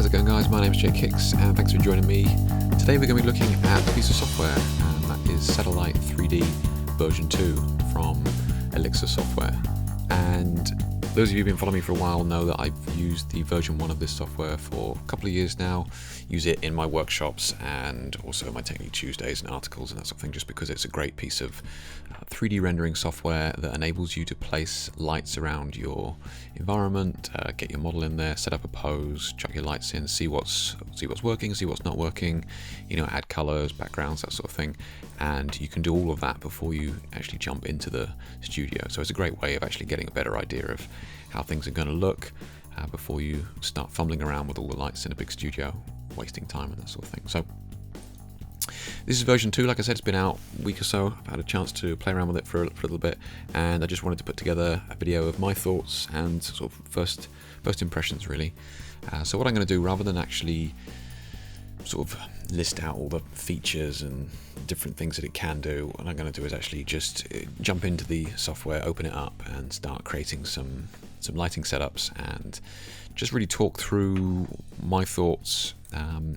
How's it going, guys? My name is Jake Hicks and thanks for joining me. Today we're going to be looking at a piece of software, and that is Set.a.Light 3D version 2 from Elixxier software. And those of you who've been following me for a while know that I've used the version 1 of this software for a couple of years now. Use it in my workshops and also my Technique Tuesdays and articles and that sort of thing, just because it's a great piece of 3D rendering software that enables you to place lights around your environment, get your model in there, set up a pose, chuck your lights in, see what's working, see what's not working, add colors, backgrounds, that sort of thing. And you can do all of that before you actually jump into the studio. So it's a great way of actually getting a better idea of how things are going to look before you start fumbling around with all the lights in a big studio, wasting time and that sort of thing. So this is version 2. Like I said, it's been out a week or so. I've had a chance to play around with it for a little bit, and I just wanted to put together a video of my thoughts and sort of first impressions, really. So what I'm going to do, rather than actually sort of list out all the features and different things that it can do, what I'm going to do is actually just jump into the software, open it up, and start creating some lighting setups, and just really talk through my thoughts,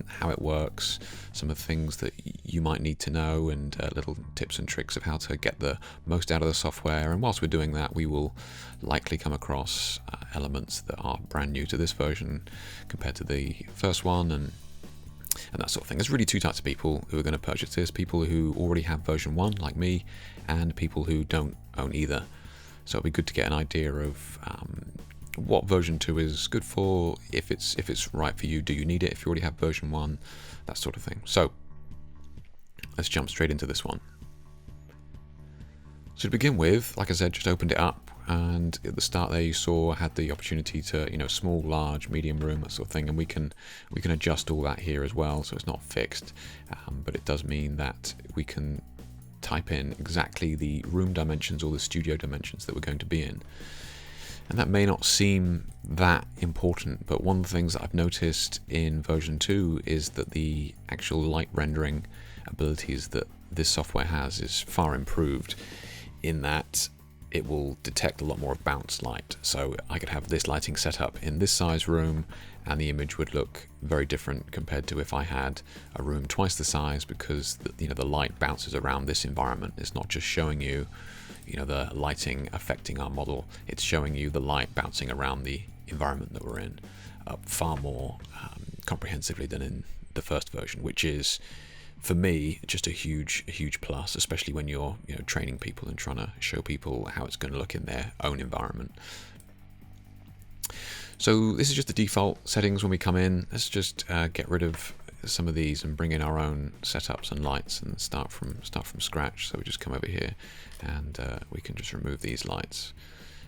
how it works, some of the things that you might need to know, and little tips and tricks of how to get the most out of the software. And whilst we're doing that, we will likely come across elements that are brand new to this version compared to the first one, and that sort of thing. There's really two types of people who are going to purchase this: people who already have version 1 like me, and people who don't own either. So it'll be good to get an idea of what version 2 is good for, if it's right for you, do you need it if you already have version 1, that sort of thing. So let's jump straight into this one. So to begin with, like I said, just opened it up, and at the start there you saw I had the opportunity to, small, large, medium room, that sort of thing, and we can adjust all that here as well, so it's not fixed, but it does mean that we can type in exactly the room dimensions or the studio dimensions that we're going to be in. And that may not seem that important, but one of the things that I've noticed in version 2 is that the actual light rendering abilities that this software has is far improved, in that it will detect a lot more of bounce light. So I could have this lighting set up in this size room, and the image would look very different compared to if I had a room twice the size, because the light bounces around this environment. It's not just showing you the lighting affecting our model, it's showing you the light bouncing around the environment that we're in far more comprehensively than in the first version, which is, for me, just a huge plus, especially when you're training people and trying to show people how it's going to look in their own environment. So this is just the default settings when we come in. Let's just get rid of some of these and bring in our own setups and lights and start from scratch. So we just come over here, and we can just remove these lights.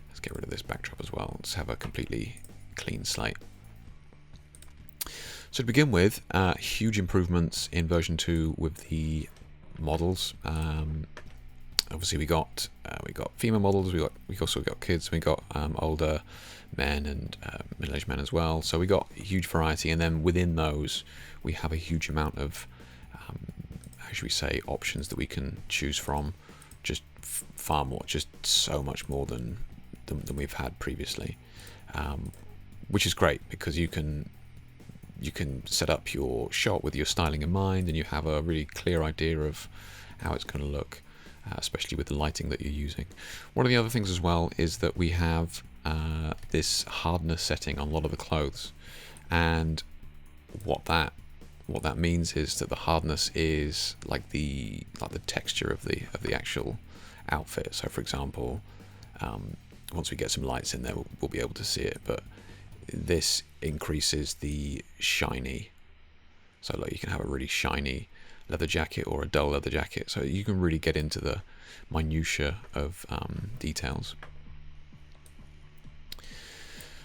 Let's get rid of this backdrop as well. Let's have a completely clean slate. So to begin with, huge improvements in version 2 with the models. Obviously we got female models, we also got kids, we got older men and middle-aged men as well. So we got a huge variety, and then within those we have a huge amount of how should we say, options that we can choose from. Just far more, just so much more than we've had previously, which is great, because you can set up your shot with your styling in mind, and you have a really clear idea of how it's going to look, especially with the lighting that you're using. One of the other things as well is that we have this hardness setting on a lot of the clothes, and what that means is that the hardness is like the texture of the actual outfit. So for example, once we get some lights in there, we'll be able to see it, but this increases the shiny. So like you can have a really shiny leather jacket or a dull leather jacket, so you can really get into the minutiae of details.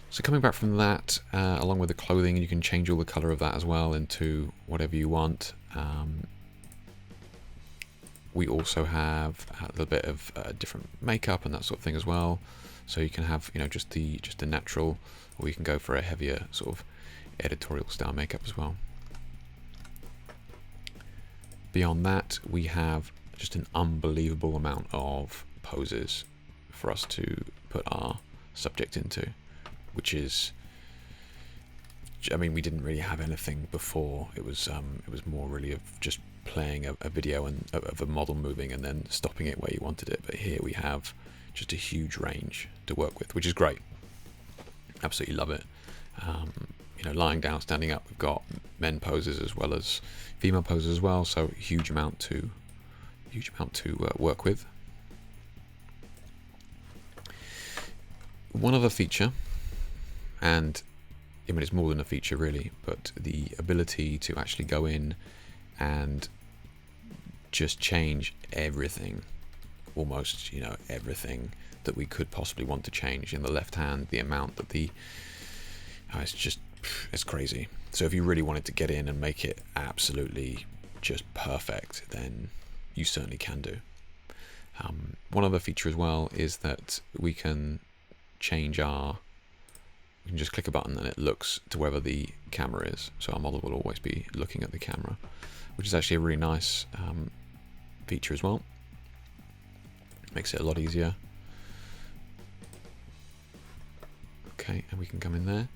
So coming back from that, along with the clothing, you can change all the color of that as well into whatever you want. We also have a little bit of different makeup and that sort of thing as well. So you can have just the natural, or you can go for a heavier sort of editorial style makeup as well. Beyond that, we have just an unbelievable amount of poses for us to put our subject into, which is I mean, we didn't really have anything before. It was more really of just playing a video and of a model moving and then stopping it where you wanted it. But here we have just a huge range to work with, which is great. Absolutely love it. You know, lying down, standing up, we've got men poses as well as female poses as well. So huge amount to work with. One other feature, and I mean, it's more than a feature really, but the ability to actually go in and just change everything, almost, you know, everything that we could possibly want to change in the left hand, the amount that it's crazy. So if you really wanted to get in and make it absolutely just perfect, then you certainly can do. One other feature as well is that we can change we can just click a button and it looks to wherever the camera is. So our model will always be looking at the camera, which is actually a really nice feature as well. Makes it a lot easier. Okay, and we can come in there,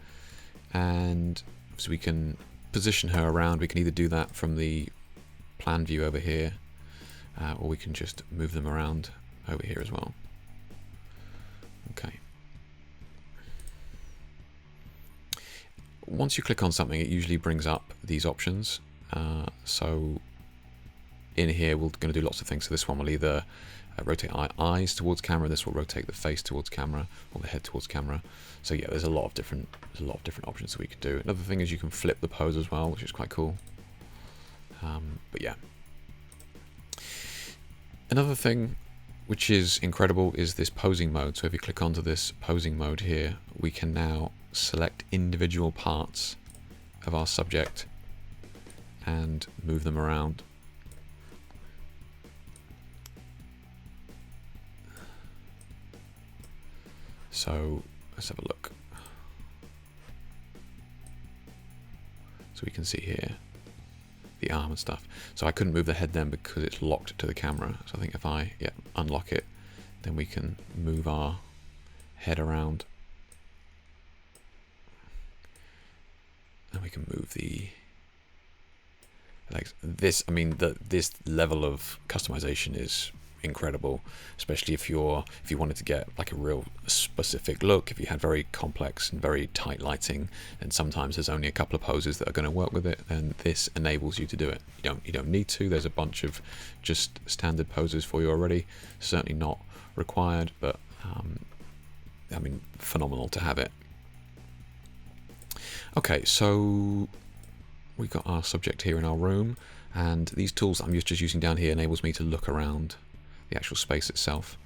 and so we can position her around. We can either do that from the plan view over here, or we can just move them around over here as well. Okay. Once you click on something, it usually brings up these options. So in here, we're going to do lots of things. So this one will either rotate eyes towards camera. This will rotate the face towards camera, or the head towards camera. So yeah, there's a lot of different options that we can do. Another thing is you can flip the pose as well, which is quite cool. But yeah, another thing which is incredible is this posing mode. So if you click onto this posing mode here, we can now select individual parts of our subject and move them around. So let's have a look. So we can see here the arm and stuff. So I couldn't move the head then because it's locked to the camera. So I think if I unlock it, then we can move our head around. And we can move the legs. This, I mean, this level of customization is incredible, especially if you wanted to get like a real specific look. If you had very complex and very tight lighting, and sometimes there's only a couple of poses that are going to work with it, then this enables you to do it. You don't need to. There's a bunch of just standard poses for you already. Certainly not required, but I mean, phenomenal to have it. Okay, so we've got our subject here in our room, and these tools I'm just using down here enables me to look around the actual space itself.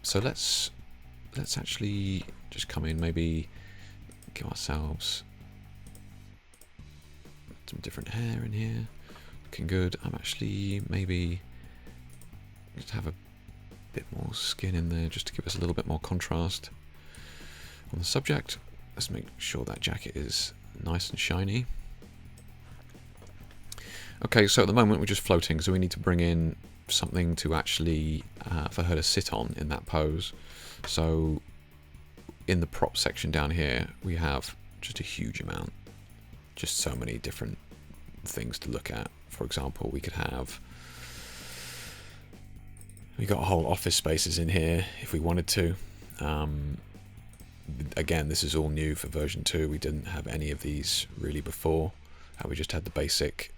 So let's actually just come in, maybe give ourselves some different hair in here. Looking good. I'm actually maybe just have a bit more skin in there just to give us a little bit more contrast on the subject. Let's make sure that jacket is nice and shiny. Okay, so at the moment we're just floating, so we need to bring in something to actually for her to sit on in that pose. So in the prop section down here, we have just a huge amount, just so many different things to look at. For example, we got a whole office spaces in here if we wanted to. Again, this is all new for version 2. We didn't have any of these really before. We just had the basic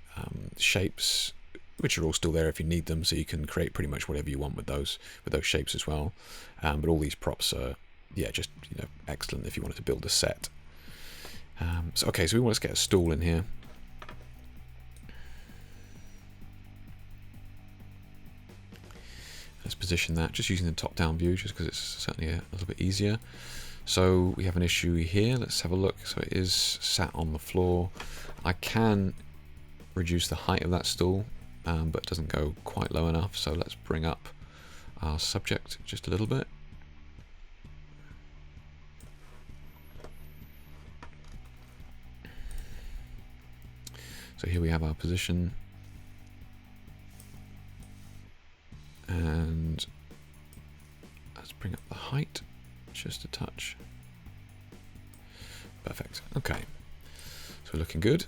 shapes, which are all still there if you need them, so you can create pretty much whatever you want with those shapes as well. But all these props are just excellent if you wanted to build a set. So we want to get a stool in here. Let's position that just using the top-down view, just because it's certainly a little bit easier. So we have an issue here. Let's have a look. So it is sat on the floor. I can reduce the height of that stool, but it doesn't go quite low enough. So let's bring up our subject just a little bit. So here we have our position. And let's bring up the height just a touch. Perfect. Okay. So we're looking good.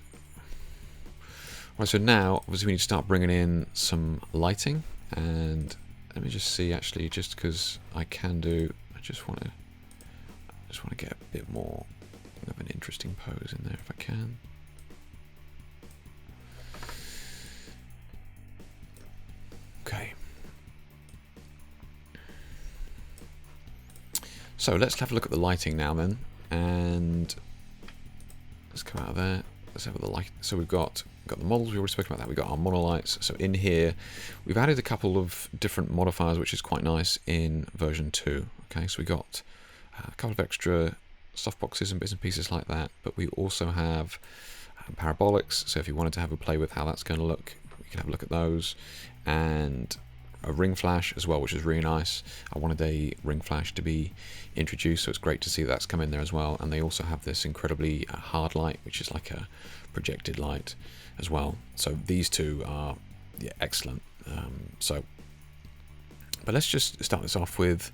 Right, so now obviously we need to start bringing in some lighting, and let me just see, actually, just because I can do, I just want to get a bit more of an interesting pose in there if I can. Okay. So let's have a look at the lighting now then, and let's come out of there. Let's have the light. So we've got the models. We already spoke about that. We've got our monolights. So in here, we've added a couple of different modifiers, which is quite nice in version 2. Okay, so we got a couple of extra softboxes and bits and pieces like that, but we also have parabolics. So if you wanted to have a play with how that's going to look, we can have a look at those, and a ring flash as well, which is really nice. I wanted a ring flash to be introduced, so it's great to see that's come in there as well. And they also have this incredibly hard light, which is like a projected light as well. So these two are excellent. But let's just start this off with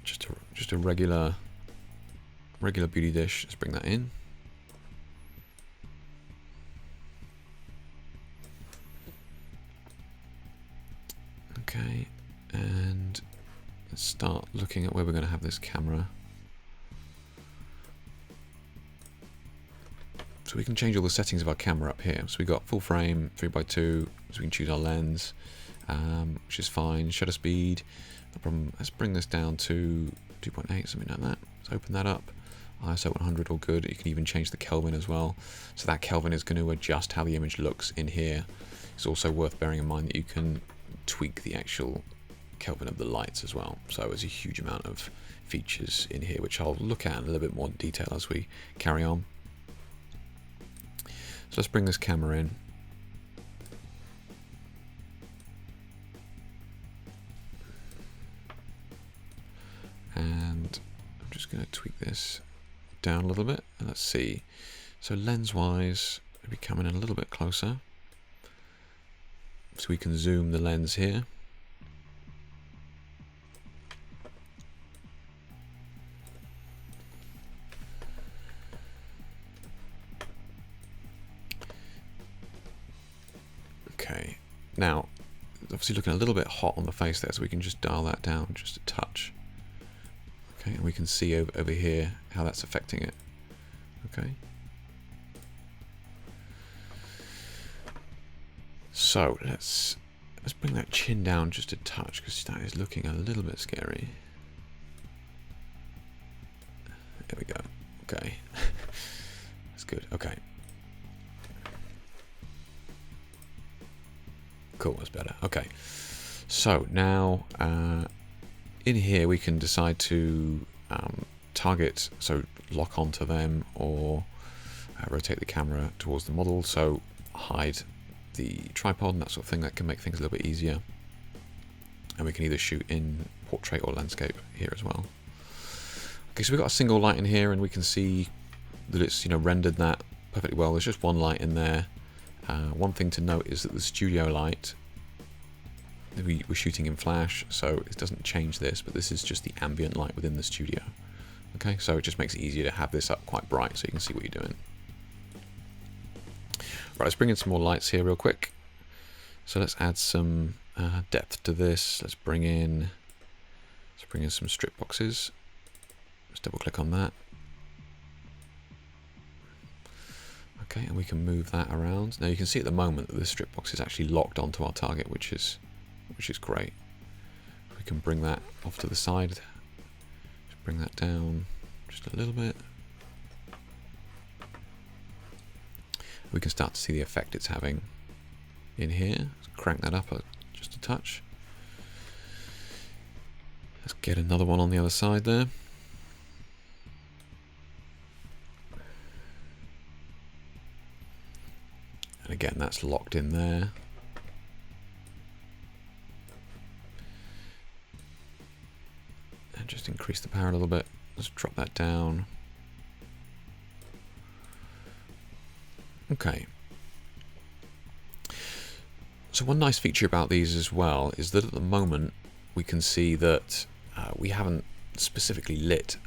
just a regular beauty dish. Let's bring that in. Okay, and let's start looking at where we're going to have this camera. So we can change all the settings of our camera up here. So we got full frame, 3x2, so we can choose our lens, which is fine. Shutter speed, no problem. Let's bring this down to 2.8, something like that. Let's open that up. ISO 100, all good. You can even change the Kelvin as well. So that Kelvin is going to adjust how the image looks in here. It's also worth bearing in mind that you can tweak the actual Kelvin of the lights as well. So there's a huge amount of features in here, which I'll look at in a little bit more detail as we carry on. So let's bring this camera in. And I'm just going to tweak this down a little bit, and let's see. So lens wise, maybe coming in a little bit closer. So we can zoom the lens here. Okay, now obviously looking a little bit hot on the face there, so we can just dial that down just a touch. Okay, and we can see over here how that's affecting it. Okay. So let's bring that chin down just a touch, because that is looking a little bit scary. There we go. Okay. That's good. Okay. Cool, that's better. Okay. So now in here we can decide to target, so lock onto them, or rotate the camera towards the model. So hide the tripod and that sort of thing. That can make things a little bit easier. And we can either shoot in portrait or landscape here as well. Okay, so we've got a single light in here, and we can see that it's rendered that perfectly well. There's just one light in there. One thing to note is that the studio light, we're shooting in flash, so it doesn't change this, but this is just the ambient light within the studio. Okay, so it just makes it easier to have this up quite bright so you can see what you're doing. Right, let's bring in some more lights here real quick. So let's add some depth to this. Let's bring in some strip boxes. Let's double click on that. Okay, and we can move that around. Now you can see at the moment that this strip box is actually locked onto our target, which is great. We can bring that off to the side. Just bring that down just a little bit. We can start to see the effect it's having in here. Let's crank that up just a touch. Let's get another one on the other side there. And again, that's locked in there. And just increase the power a little bit. Let's drop that down. Okay. So one nice feature about these as well is that at the moment we can see that we haven't specifically lit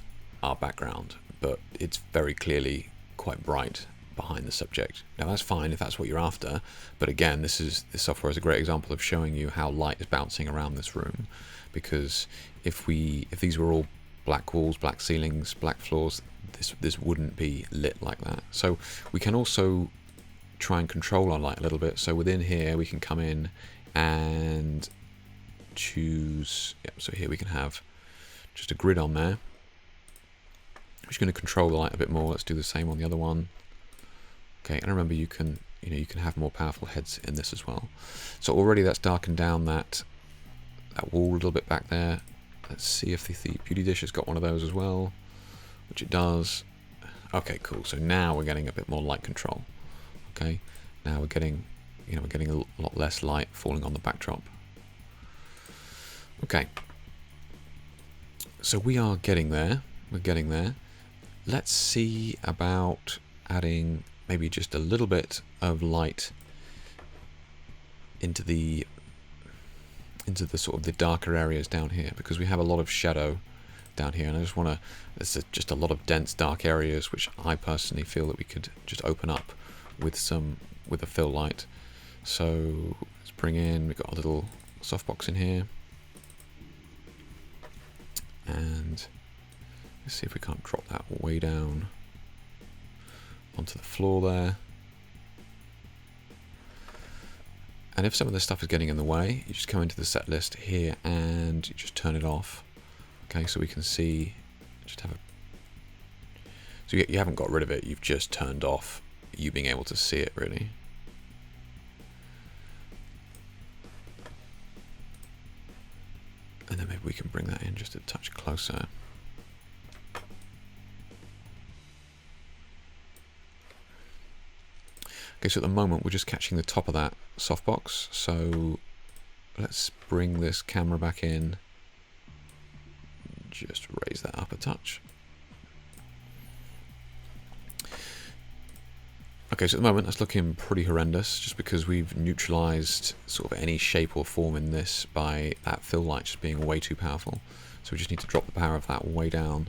our background, but it's very clearly quite bright behind the subject. Now that's fine if that's what you're after, but again, this software is a great example of showing you how light is bouncing around this room, because if these were all black walls, black ceilings, black floors, this wouldn't be lit like that. So we can also try and control our light a little bit. So within here we can come in and choose, so here we can have just a grid on there. I'm just going to control the light a bit more. Let's do the same on the other one. Okay, and remember you can have more powerful heads in this as well. So already that's darkened down that wall a little bit back there. Let's see if the beauty dish has got one of those as well, which it does. Okay, cool. So now we're getting a bit more light control. Okay, now we're getting a lot less light falling on the backdrop. Okay, so we are getting there. We're getting there. Let's see about adding maybe just a little bit of light into the sort of the darker areas down here, because we have a lot of shadow down here, and I just want to, there's just a lot of dense dark areas which I personally feel that we could just open up with a fill light. So let's bring in, we've got a little softbox in here, and let's see if we can't drop that way down onto the floor there. And if some of this stuff is getting in the way, you just come into the set list here and you just turn it off. Okay, so we can see, so you haven't got rid of it, you've just turned off you being able to see it really. And then maybe we can bring that in just a touch closer. Okay, so at the moment we're just catching the top of that softbox, so let's bring this camera back in, just raise that up a touch. Okay, so at the moment that's looking pretty horrendous, just because we've neutralized sort of any shape or form in this by that fill light just being way too powerful. So we just need to drop the power of that way down.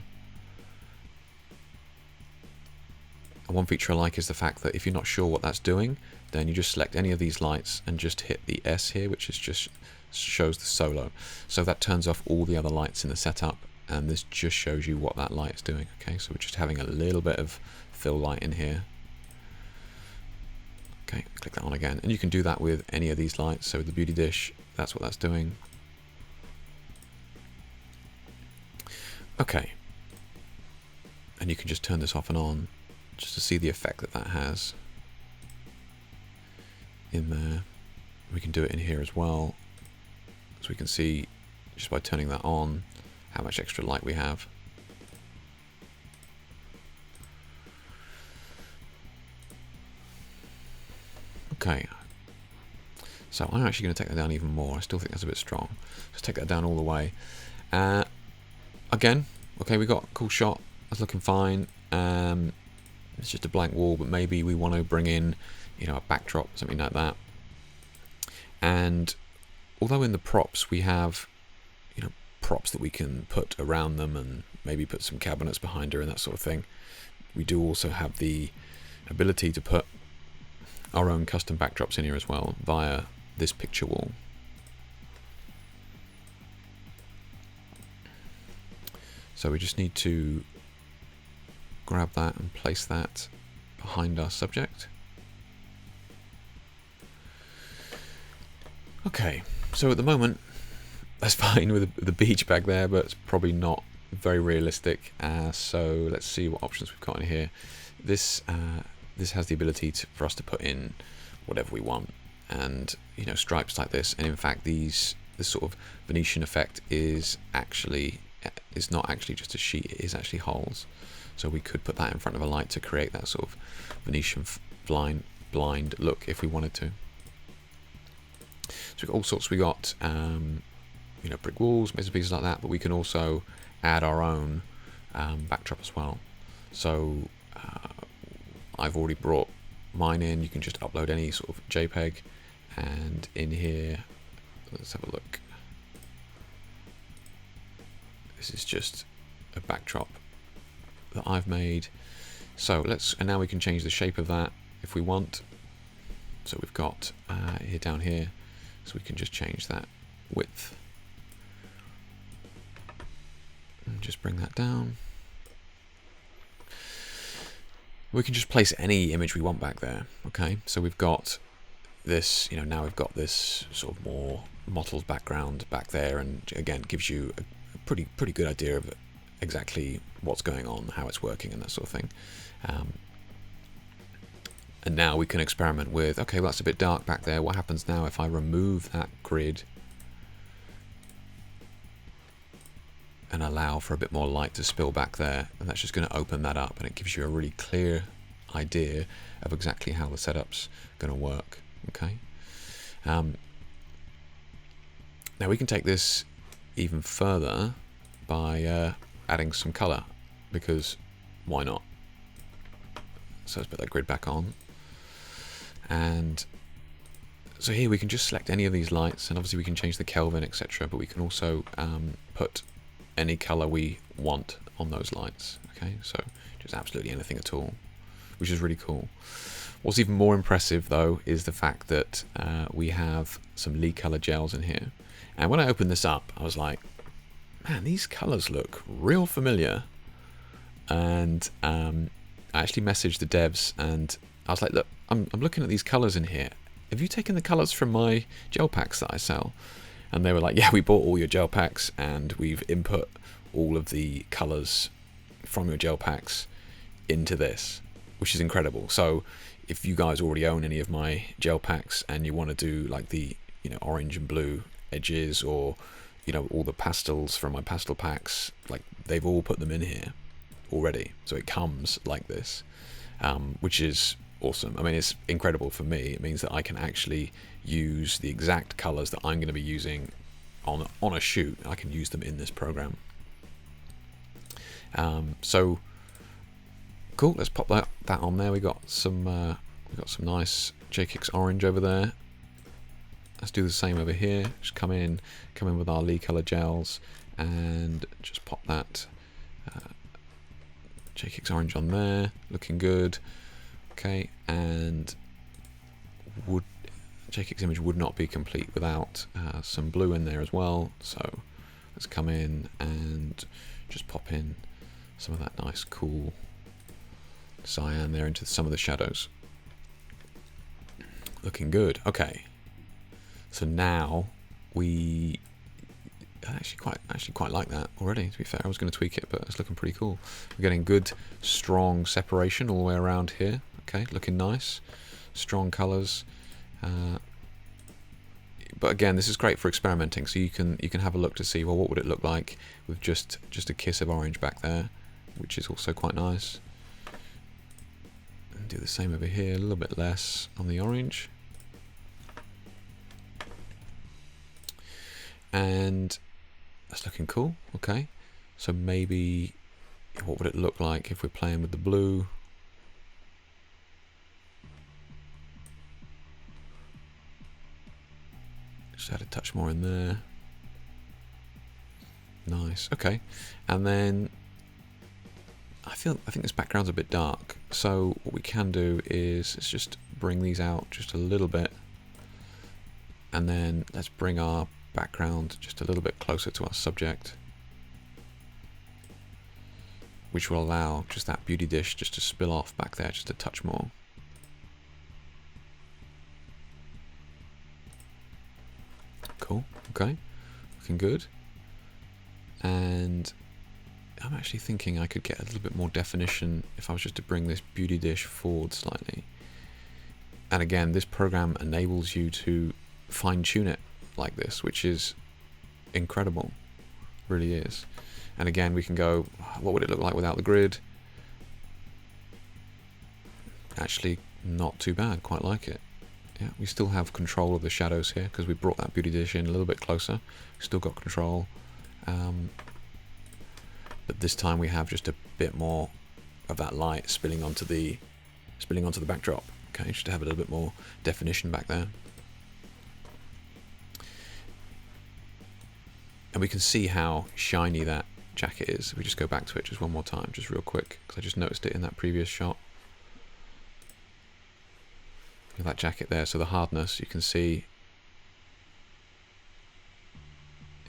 And one feature I like is the fact that if you're not sure what that's doing, then you just select any of these lights and just hit the S here, which is just shows the solo. So that turns off all the other lights in the setup, and this just shows you what that light is doing. Okay, so we're just having a little bit of fill light in here. Okay, click that on again, and you can do that with any of these lights. So with the beauty dish, that's what that's doing. Okay, and you can just turn this off and on just to see the effect that that has in there. We can do it in here as well, so we can see just by turning that on how much extra light we have. Okay, so I'm actually going to take that down even more. I still think that's a bit strong. Just take that down all the way. Again, okay, we got a cool shot. That's looking fine. It's just a blank wall, but maybe we want to bring in, a backdrop, something like that. And although in the props we have, props that we can put around them and maybe put some cabinets behind her and that sort of thing, we do also have the ability to put our own custom backdrops in here as well via this picture wall. So we just need to grab that and place that behind our subject. Okay, so at the moment that's fine with the beach back there, but it's probably not very realistic. So let's see what options we've got in here. This has the ability for us to put in whatever we want, and stripes like this. And in fact, this sort of Venetian effect is not actually just a sheet; it is actually holes. So we could put that in front of a light to create that sort of Venetian blind look if we wanted to. So we've got all sorts. We got brick walls, bits and pieces like that, but we can also add our own backdrop as well. So I've already brought mine in. You can just upload any sort of JPEG, and in here, let's have a look. This is just a backdrop that I've made. So and now we can change the shape of that if we want. So we've got here down here, so we can just change that width and just bring that down. We can just place any image we want back there. Okay, so we've got this, now we've got this sort of more mottled background back there, and again gives you a pretty good idea of exactly what's going on, how it's working, and that sort of thing. And now we can experiment with, okay, well, that's a bit dark back there. What happens now if I remove that grid and allow for a bit more light to spill back there? And that's just going to open that up, and it gives you a really clear idea of exactly how the setup's going to work. Okay. Now we can take this even further by adding some color, because why not? So let's put that grid back on. And so here we can just select any of these lights, and obviously we can change the Kelvin, etc. But we can also put any color we want on those lights. Okay, so just absolutely anything at all, which is really cool. What's even more impressive though is the fact that we have some Lee color gels in here. And when I opened this up, I was like, man, these colors look real familiar. And I actually messaged the devs and I was like, look, I'm looking at these colors in here. Have you taken the colors from my gel packs that I sell? And they were like, yeah, we bought all your gel packs and we've input all of the colors from your gel packs into this, which is incredible. So if you guys already own any of my gel packs and you want to do like the orange and blue edges, or all the pastels from my pastel packs, like they've all put them in here already, so it comes like this, which is awesome. I mean, it's incredible for me. It means that I can actually use the exact colors that I'm going to be using on a shoot. I can use them in this program. So cool. Let's pop that on there. We got some nice JKix orange over there. Let's do the same over here. Just come in with our Lee color gels and just pop that JKix orange on there, looking good. Okay, and JKix image would not be complete without some blue in there as well. So let's come in and just pop in some of that nice cool cyan there into some of the shadows. Looking good. Okay, so now I actually quite like that already, to be fair. I was going to tweak it, but it's looking pretty cool. We're getting good, strong separation all the way around here. Okay, looking nice. Strong colours. But again, this is great for experimenting. So you can have a look to see, well, what would it look like with just a kiss of orange back there, which is also quite nice. And do the same over here, a little bit less on the orange. And that's looking cool. Okay, so maybe what would it look like if we're playing with the blue? Just add a touch more in there. Nice. Okay, and then I think this background's a bit dark, so what we can do is let's just bring these out just a little bit, and then let's bring our background just a little bit closer to our subject, which will allow just that beauty dish just to spill off back there just a touch more. Cool. Okay, looking good. And I'm actually thinking I could get a little bit more definition if I was just to bring this beauty dish forward slightly. And again, this program enables you to fine-tune it like this, which is incredible, really is. And again, we can go, what would it look like without the grid? Actually, not too bad, quite like it. Yeah, we still have control of the shadows here because we brought that beauty dish in a little bit closer. Still got control, but this time we have just a bit more of that light spilling onto the backdrop. Okay, just to have a little bit more definition back there. And we can see how shiny that jacket is. If we just go back to it just one more time, just real quick, because I just noticed it in that previous shot. That jacket there, so the hardness, you can see,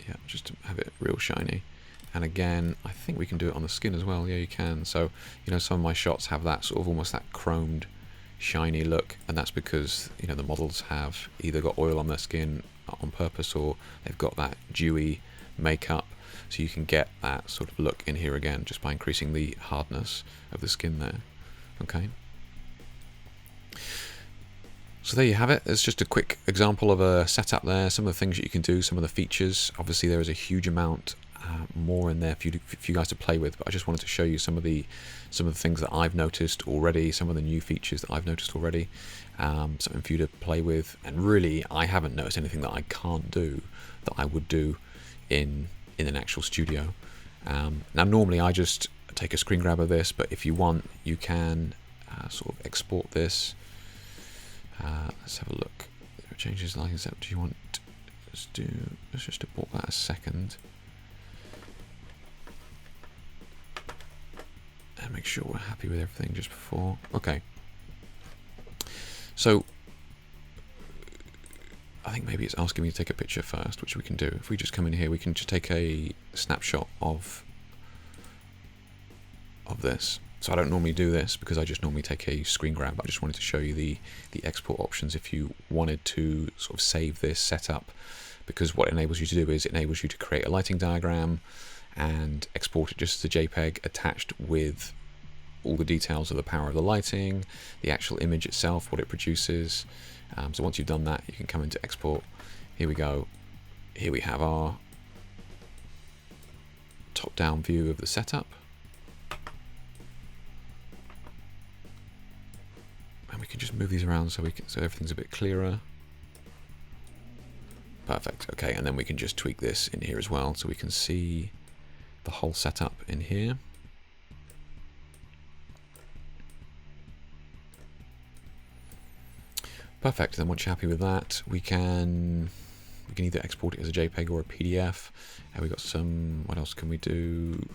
yeah, just to have it real shiny. And again, I think we can do it on the skin as well. Yeah, you can. So, you know, some of my shots have that sort of almost that chromed, shiny look, and that's because, you know, the models have either got oil on their skin on purpose, or they've got that dewy makeup. So you can get that sort of look in here again just by increasing the hardness of the skin there. Okay. So there you have it. It's just a quick example of a setup there, some of the things that you can do, some of the features. Obviously there is a huge amount more in there for you guys to play with, but I just wanted to show you some of the things that I've noticed already, some of the new features that I've noticed already, something for you to play with. And really, I haven't noticed anything that I can't do that I would do in an actual studio. Now normally I just take a screen grab of this, but if you want, you can sort of export this. Let's have a look. Changes like that. Do you want? Let's just abort that a second, and make sure we're happy with everything just before. Okay. So I think maybe it's asking me to take a picture first, which we can do. If we just come in here, we can just take a snapshot of this. So I don't normally do this because I just normally take a screen grab. I just wanted to show you the export options if you wanted to sort of save this setup, because what it enables you to do is it enables you to create a lighting diagram and export it just as a JPEG attached with all the details of the power of the lighting, the actual image itself, what it produces. So once you've done that, you can come into export. Here we go. Here we have our top-down view of the setup. And we can just move these around so everything's a bit clearer. Perfect. Okay, and then we can just tweak this in here as well, so we can see the whole setup in here. Perfect. Then once you're happy with that, we can either export it as a JPEG or a PDF. And we got some. What else can we do?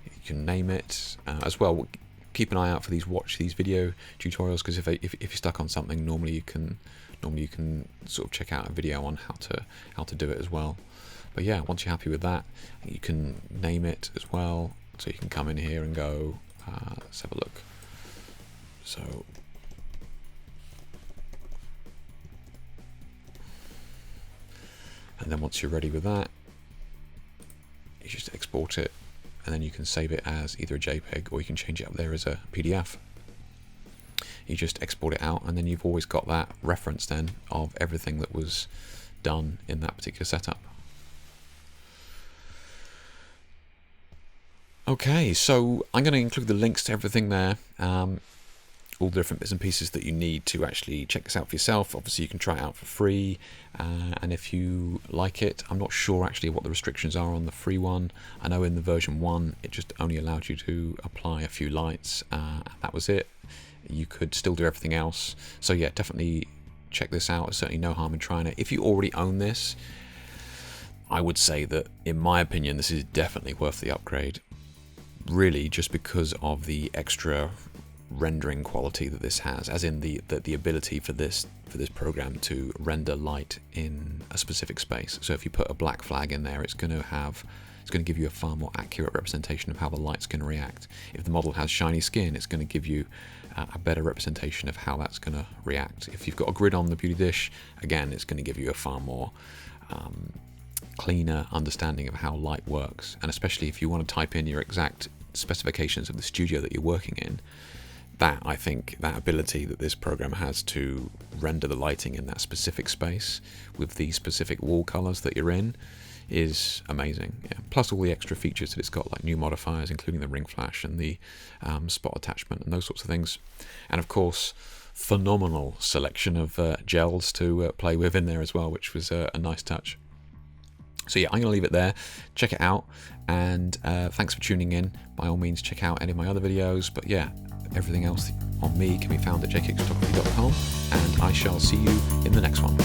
You can name it as well. Keep an eye out for these. Watch these video tutorials, because if you're stuck on something, normally you can sort of check out a video on how to do it as well. But yeah, once you're happy with that, you can name it as well. So you can come in here and go. Let's have a look. So. And then once you're ready with that, you just export it, and then you can save it as either a JPEG or you can change it up there as a PDF. You just export it out, and then you've always got that reference then of everything that was done in that particular setup. Okay, so I'm going to include the links to everything there. All the different bits and pieces that you need to actually check this out for yourself. Obviously you can try it out for free, and if you like it, I'm not sure actually what the restrictions are on the free one. I know in the version 1 it just only allowed you to apply a few lights, and that was it. You could still do everything else. So yeah, definitely check this out. There's certainly no harm in trying it. If you already own this, I would say that in my opinion this is definitely worth the upgrade, really, just because of the extra rendering quality that this has, as in the ability for this program to render light in a specific space. So if you put a black flag in there, it's going to give you a far more accurate representation of how the light's going to react. If the model has shiny skin, it's going to give you a better representation of how that's going to react. If you've got a grid on the beauty dish, again, it's going to give you a far more cleaner understanding of how light works. And especially if you want to type in your exact specifications of the studio that you're working in, I think that ability that this program has to render the lighting in that specific space with the specific wall colors that you're in is amazing. Yeah. Plus all the extra features that it's got, like new modifiers, including the ring flash and the spot attachment and those sorts of things. And of course, phenomenal selection of gels to play with in there as well, which was a nice touch. So yeah, I'm going to leave it there. Check it out, and thanks for tuning in. By all means, check out any of my other videos. But yeah, everything else on me can be found at jkicksphotography.com, and I shall see you in the next one.